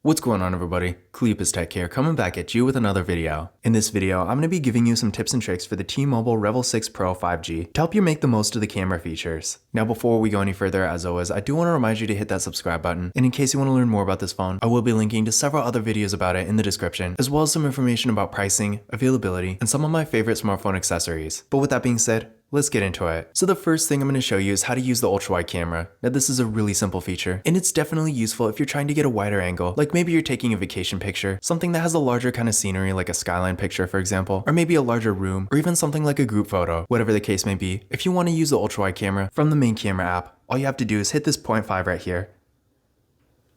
What's going on, everybody? Cleopas Tech here, coming back at you with another video. In this video, I'm going to be giving you some tips and tricks for the T-Mobile Revvl 6 Pro 5G to help you make the most of the camera features. Now, before we go any further, as always, I do want to remind you to hit that subscribe button, and in case you want to learn more about this phone, I will be linking to several other videos about it in the description, as well as some information about pricing, availability, and some of my favorite smartphone accessories. But with that being said, let's get into it. So the first thing I'm going to show you is how to use the ultra-wide camera. Now this is a really simple feature, and it's definitely useful if you're trying to get a wider angle, like maybe you're taking a vacation picture, something that has a larger kind of scenery like a skyline picture for example, or maybe a larger room, or even something like a group photo, whatever the case may be. If you want to use the ultra-wide camera from the main camera app, all you have to do is hit this 0.5 right here.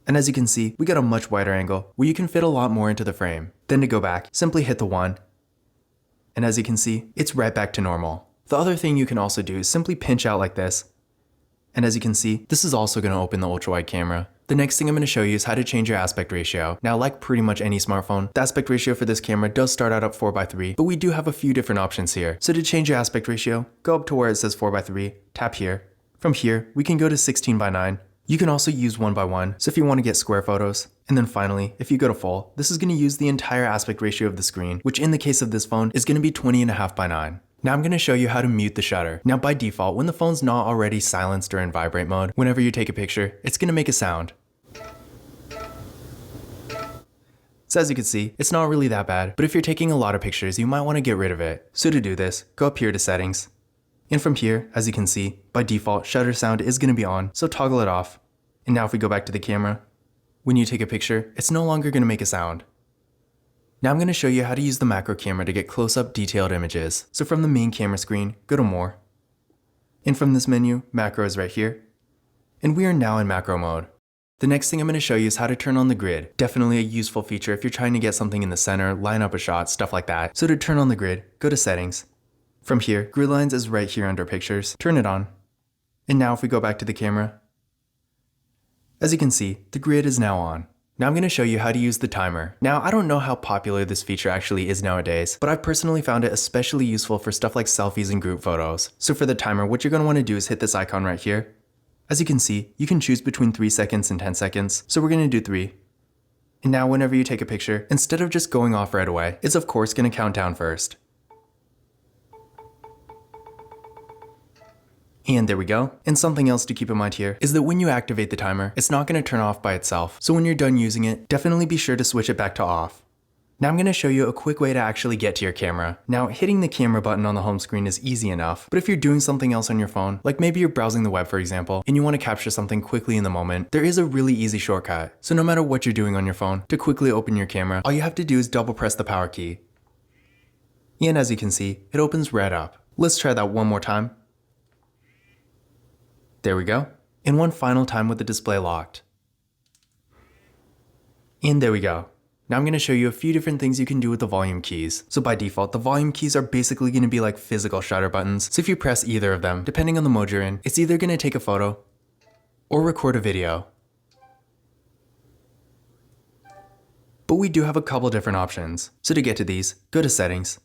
And as you can see, we got a much wider angle where you can fit a lot more into the frame. Then to go back, simply hit the 1. And as you can see, it's right back to normal. The other thing you can also do is simply pinch out like this. And as you can see, this is also going to open the ultra-wide camera. The next thing I'm going to show you is how to change your aspect ratio. Now, like pretty much any smartphone, the aspect ratio for this camera does start out at 4:3, but we do have a few different options here. So to change your aspect ratio, go up to where it says 4:3, tap here. From here, we can go to 16:9. You can also use 1:1, so if you want to get square photos. And then finally, if you go to full, this is going to use the entire aspect ratio of the screen, which in the case of this phone is going to be 20.5:9. Now I'm going to show you how to mute the shutter. Now by default, when the phone's not already silenced or in vibrate mode, whenever you take a picture, it's going to make a sound. So as you can see, it's not really that bad, but if you're taking a lot of pictures, you might want to get rid of it. So to do this, go up here to settings. And from here, as you can see, by default, shutter sound is going to be on, so toggle it off. And now if we go back to the camera, when you take a picture, it's no longer going to make a sound. Now I'm going to show you how to use the macro camera to get close-up detailed images. So from the main camera screen, go to More. And from this menu, macro is right here. And we are now in macro mode. The next thing I'm going to show you is how to turn on the grid. Definitely a useful feature if you're trying to get something in the center, line up a shot, stuff like that. So to turn on the grid, go to Settings. From here, Grid Lines is right here under Pictures. Turn it on. And now if we go back to the camera, as you can see, the grid is now on. Now I'm going to show you how to use the timer. Now I don't know how popular this feature actually is nowadays, but I've personally found it especially useful for stuff like selfies and group photos. So for the timer, what you're going to want to do is hit this icon right here. As you can see, you can choose between 3 seconds and 10 seconds, so we're going to do 3. And now whenever you take a picture, instead of just going off right away, it's of course going to count down first. And there we go. And something else to keep in mind here is that when you activate the timer, it's not going to turn off by itself. So when you're done using it, definitely be sure to switch it back to off. Now I'm going to show you a quick way to actually get to your camera. Now hitting the camera button on the home screen is easy enough, but if you're doing something else on your phone, like maybe you're browsing the web for example, and you want to capture something quickly in the moment, there is a really easy shortcut. So no matter what you're doing on your phone, to quickly open your camera, all you have to do is double press the power key. And as you can see, it opens right up. Let's try that one more time. There we go. And one final time with the display locked. And there we go. Now I'm going to show you a few different things you can do with the volume keys. So by default, the volume keys are basically going to be like physical shutter buttons. So if you press either of them, depending on the mode you're in, it's either going to take a photo or record a video. But we do have a couple different options. So to get to these, go to Settings.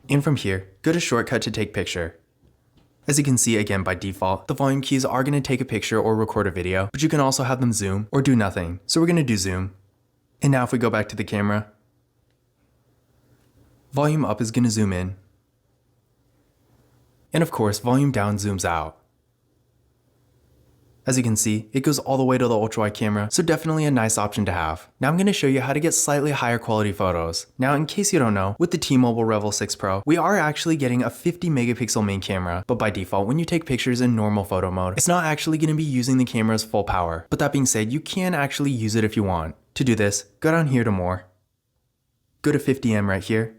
And from here, go to Shortcut to take picture. As you can see, again, by default, the volume keys are going to take a picture or record a video, but you can also have them zoom or do nothing. So we're going to do zoom. And now if we go back to the camera, volume up is going to zoom in. And of course, volume down zooms out. As you can see, it goes all the way to the ultra-wide camera, so definitely a nice option to have. Now I'm going to show you how to get slightly higher quality photos. Now in case you don't know, with the T-Mobile Revvl 6 Pro, we are actually getting a 50 megapixel main camera, but by default, when you take pictures in normal photo mode, it's not actually going to be using the camera's full power. But that being said, you can actually use it if you want. To do this, go down here to More. Go to 50M right here.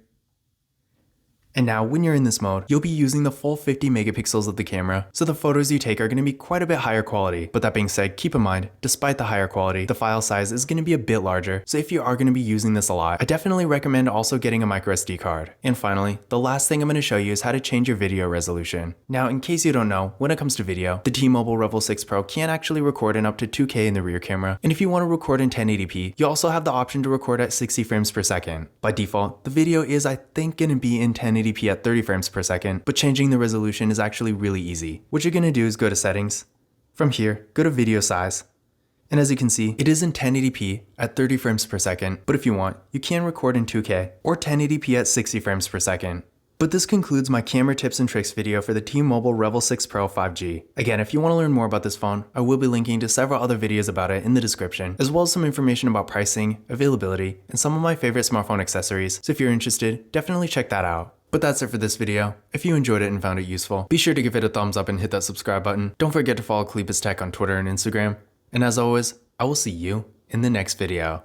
And now when you're in this mode, you'll be using the full 50 megapixels of the camera, so the photos you take are going to be quite a bit higher quality. But that being said, keep in mind, despite the higher quality, the file size is going to be a bit larger, so if you are going to be using this a lot, I definitely recommend also getting a microSD card. And finally, the last thing I'm going to show you is how to change your video resolution. Now in case you don't know, when it comes to video, the T-Mobile Revvl 6 Pro can actually record in up to 2K in the rear camera, and if you want to record in 1080p, you also have the option to record at 60 frames per second. By default, the video is I think going to be in 1080p at 30 frames per second, but changing the resolution is actually really easy. What you're going to do is go to Settings. From here, go to Video Size. And as you can see, it is in 1080p at 30 frames per second, but if you want, you can record in 2K or 1080p at 60 frames per second. But this concludes my camera tips and tricks video for the T-Mobile Revvl 6 Pro 5G. Again, if you want to learn more about this phone, I will be linking to several other videos about it in the description, as well as some information about pricing, availability, and some of my favorite smartphone accessories, so if you're interested, definitely check that out. But that's it for this video. If you enjoyed it and found it useful, be sure to give it a thumbs up and hit that subscribe button. Don't forget to follow Cleepus Tech on Twitter and Instagram. And as always, I will see you in the next video.